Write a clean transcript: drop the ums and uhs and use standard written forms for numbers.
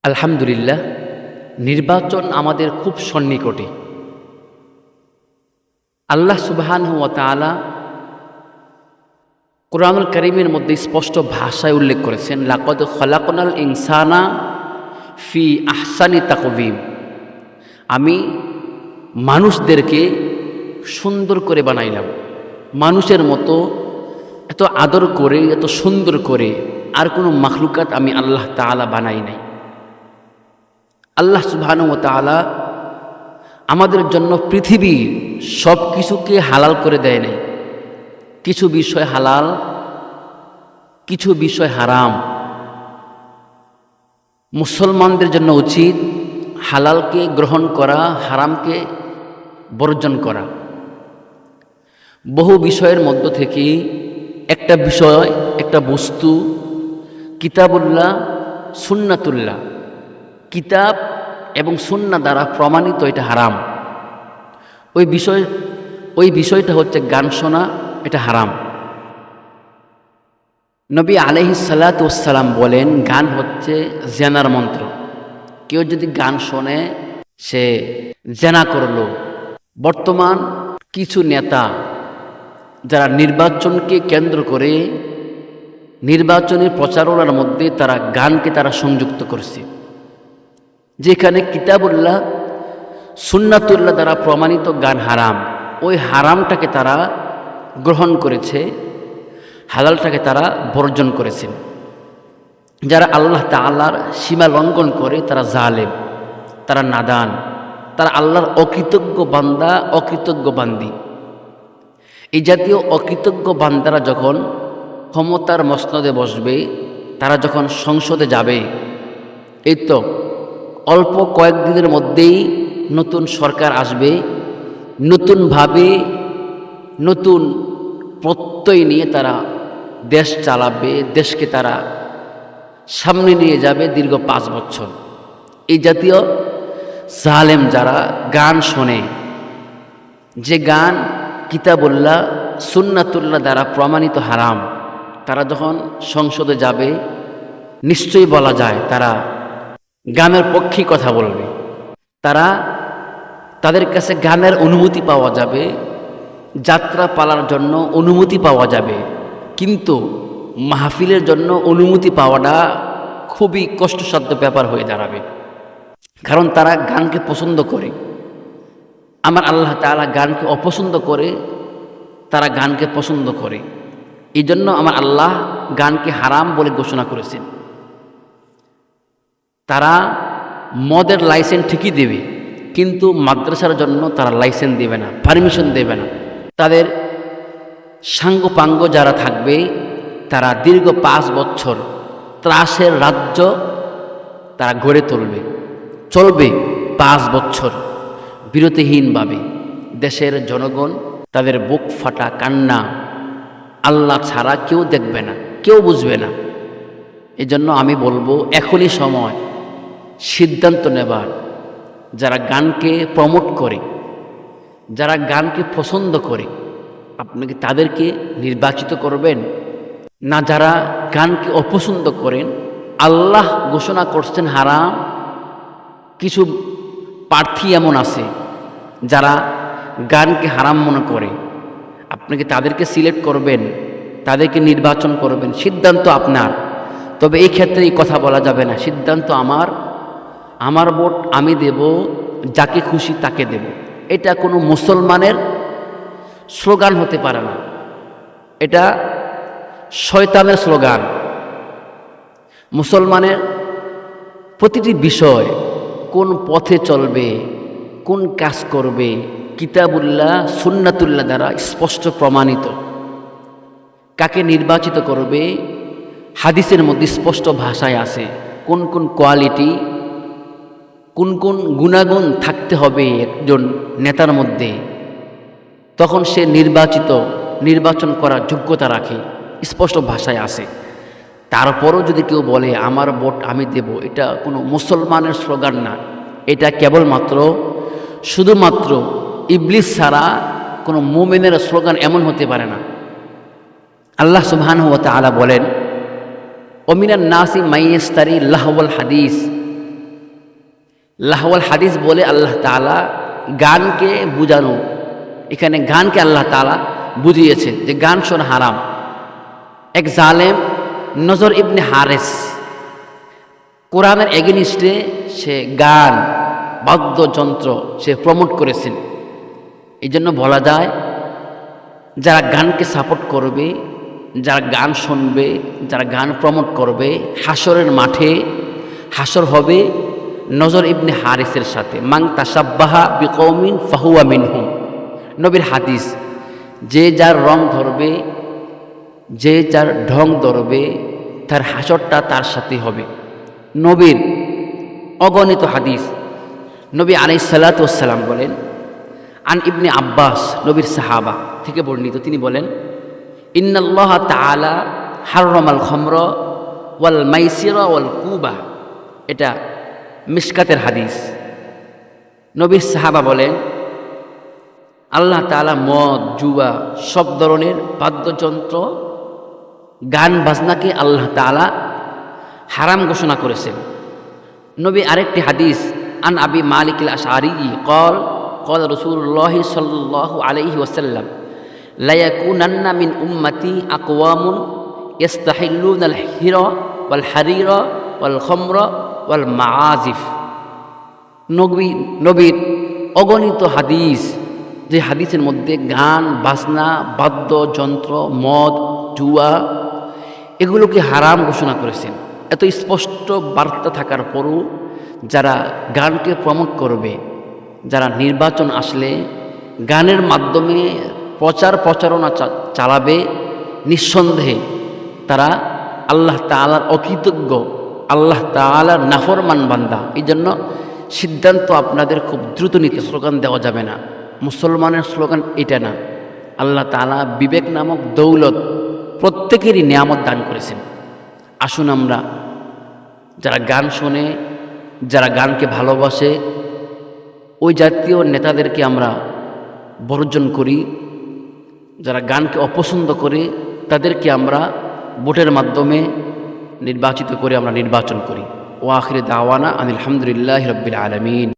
আলহামদুলিল্লাহ, নির্বাচন আমাদের খুব সন্নিকটে। আল্লাহ সুবহানাহু ওয়া তাআলা কুরআনুল কারীমের মধ্যে স্পষ্ট ভাষায় উল্লেখ করেছেন, লাকাদ খালাকনাল ইনসানা ফি আহসানি তাকওয়িম। আমি মানুষদেরকে সুন্দর করে বানাইলাম। মানুষের মতো এত আদর করে, এত সুন্দর করে আর কোনো মাখলুকাত আমি আল্লাহ তাআলা বানাই নাই। আল্লাহ সুবহানাহু ওয়া তাআলা আমাদের জন্য পৃথিবীর সব কিছুকে হালাল করে দেয় নাই। কিছু বিষয় হালাল, কিছু বিষয় হারাম। মুসলমানদের জন্য উচিত হালালকে গ্রহণ করা, হারামকে বর্জন করা। বহু বিষয়ের মধ্য থেকে একটা বিষয়, একটা বস্তু কিতাবুল্লাহ, সুন্নাতুল্লাহ, কিতাব এবং সুন্নাহ দ্বারা প্রমাণিত এটা হারাম। ওই বিষয়টা হচ্ছে গান শোনা, এটা হারাম। নবী আলাইহিস সালাতু ওয়াস সালাম বলেন, গান হচ্ছে জেনার মন্ত্র। কেউ যদি গান শোনে সে জেনা করলো। বর্তমান কিছু নেতা যারা নির্বাচনকে কেন্দ্র করে নির্বাচনী প্রচারণার মধ্যে তারা গানকে সংযুক্ত করছে, যেখানে কিতাবুল্লাহ, সুন্নাতুল্লাহ দ্বারা প্রমাণিত গান হারাম। ওই হারামটাকে তারা গ্রহণ করেছে, হালালটাকে তারা বর্জন করেছেন। যারা আল্লাহ তাআলার সীমা লঙ্ঘন করে তারা জালেম, তারা নাদান, তারা আল্লাহর অকৃতজ্ঞ বান্দা, অকৃতজ্ঞ বান্দি। এই জাতীয় অকৃতজ্ঞ বান্দারা যখন ক্ষমতার মসনদে বসবে, তারা যখন সংসদে যাবে, এই তো অল্প কয়েকদিনের মধ্যেই নতুন সরকার আসবে, নতুনভাবে নতুন প্রত্যয় নিয়ে তারা দেশ চালাবে, দেশকে তারা সামনে নিয়ে যাবে দীর্ঘ 5 বছর। এই জাতীয় জালেম যারা গান শোনে, যে গান কিতাবুল্লাহ, সুন্নাতুল্লাহ দ্বারা প্রমাণিত হারাম, তারা যখন সংসদে যাবে নিশ্চয়ই বলা যায় তারা গানের পক্ষে কথা বলবে। তাদের কাছে গানের অনুমতি পাওয়া যাবে, যাত্রা পালার জন্য অনুমতি পাওয়া যাবে, কিন্তু মাহফিলের জন্য অনুমতি পাওয়াটা খুবই কষ্টসাধ্য ব্যাপার হয়ে দাঁড়াবে। কারণ তারা গানকে পছন্দ করে। আমার আল্লাহ তাআলা গানকে অপছন্দ করে, তারা গানকে পছন্দ করে। এই জন্য আমার আল্লাহ গানকে হারাম বলে ঘোষণা করেছেন। তারা মদের লাইসেন্স ঠিকই দেবে, কিন্তু মাদ্রাসার জন্য তারা লাইসেন্স দেবে না, পারমিশন দেবে না। তাদের সাঙ্গপাঙ্গ যারা থাকবে, তারা দীর্ঘ 5 বছর ত্রাসের রাজ্য তারা গড়ে চলবে 5 বছর বিরতিহীনভাবে। দেশের জনগণ তাদের বুক ফাটা কান্না আল্লাহ ছাড়া কেউ দেখবে না, কেউ বুঝবে না। এজন্য আমি বলবো, এখনই সময় সিদ্ধান্ত নেবার। যারা গানকে প্রমোট করে, যারা গানকে পছন্দ করে, আপনি কি তাদেরকে নির্বাচিত করবেন? না যারা গানকে অপছন্দ করেন, আল্লাহ ঘোষণা করছেন হারাম। কিছু প্রার্থী এমন আছে যারা গানকে হারাম মনে করে, আপনি কি তাদেরকে সিলেক্ট করবেন, তাদেরকে নির্বাচন করবেন? সিদ্ধান্ত আপনার। তবে এই ক্ষেত্রে এই কথা বলা যাবে না, সিদ্ধান্ত আমার ভোট আমি দেব, যাকে খুশি তাকে দেব। এটা কোনো মুসলমানের স্লোগান হতে পারে না, এটা শয়তানের স্লোগান। মুসলমানের প্রতিটি বিষয়, কোন পথে চলবে, কোন কাজ করবে, কিতাবুল্লাহ, সুন্নাতুল্লাহ দ্বারা স্পষ্ট প্রমাণিত। কাকে নির্বাচিত করবে, হাদিসের মধ্যে স্পষ্ট ভাষায় আছে কোন কোন কোয়ালিটি, কোন কোন গুণাগুণ থাকতে হবে একজন নেতার মধ্যে, তখন সে নির্বাচন করার যোগ্যতা রাখে, স্পষ্ট ভাষায় আছে। তারপরও যদি কেউ বলে আমার ভোট আমি দেব, এটা কোনো মুসলমানের স্লোগান না। এটা শুধুমাত্র ইবলিস ছাড়া কোনো মুমিনের স্লোগান এমন হতে পারে না। আল্লাহ সুবহানাহু ওয়া তাআলা বলেন, ওমিনান নাসি মাইয়াস্তারি লাহওয়াল হাদিস লাহওয়াল হাদিস বলে আল্লাহ তাআলা গানকে বুঝানো। এখানে গানকে আল্লাহ তাআলা বুঝিয়েছে যে গান শোনা হারাম। এক জালেম নজর ইবনে হারেস কোরআনের এগেনিস্টে সে গান বাদ্যযন্ত্র সে প্রমোট করেছেন। এই জন্য বলা যায় যারা গানকে সাপোর্ট করবে, যারা গান শুনবে, যারা গান প্রমোট করবে, হাসরের মাঠে হাসর হবে নজর ইবনে হারিসের সাথে। মান তাসাব্বাহা বিকৌমিন ফাহুয়া মিনহুম, নবীর হাদিস। যে যার রং ধরবে, যে যার ঢং ধরবে, তার হাসরটা তার সাথে হবে। নবীর অগণিত হাদিস। নবী আলাইহিস সালাতু ওয়াস সালাম বলেন, আন ইবনে আব্বাস, নবীর সাহাবা থেকে বর্ণিত, তিনি বলেন, ইন্নাল্লাহ তাআলা হাররামাল খামরা ওয়াল মাইসিরা ওয়াল কুবা। এটা মিশকাতের হাদিস। নবীর সাহাবা বলেন, আল্লাহ তাআলা মদ, জুয়া, সব ধরনের বাদ্যযন্ত্র, গান বাজনাকে আল্লাহ তাআলা হারাম ঘোষণা করেছেন। নবী আরেকটি হাদিস, আন আবি মালিক আল আশআরি قال قال رسول الله صلى الله عليه وسلم لا يكونن من امتي اقوام يستحلون الحر والحرير والخمر والمعازف। নবীর অগণিত হাদিস, যে হাদিসের মধ্যে গান বাজনা, বাদ্যযন্ত্র, মদ, জুয়া এগুলোকে হারাম ঘোষণা করেছেন। এত স্পষ্ট বার্তা থাকার পরও যারা গানকে প্রমোট করবে, যারা নির্বাচন আসলে গানের মাধ্যমে প্রচারণা চালাবে, নিঃসন্দেহে তারা আল্লাহ তাআলার অকৃতজ্ঞ, আল্লাহ তাআলার নাফরমান বান্দা। এই জন্য সিদ্ধান্ত আপনাদের খুব দ্রুত নিতে। স্লোগান দেওয়া যাবে না, মুসলমানের স্লোগান এটা না। আল্লাহ তাআলা বিবেক নামক দৌলত প্রত্যেকেরই নিয়ামত দান করেছেন। আসুন আমরা যারা গান শোনে, যারা গানকে ভালোবাসে, ওই জাতীয় নেতাদেরকে আমরা বর্জন করি। যারা গানকে অপছন্দ করে তাদেরকে আমরা ভোটের মাধ্যমে নির্বাচিত করে আমরা নির্বাচন করি। ওয়া আখির দাওয়ানা আনিল হামদুলিল্লাহি রাব্বিল আলামিন।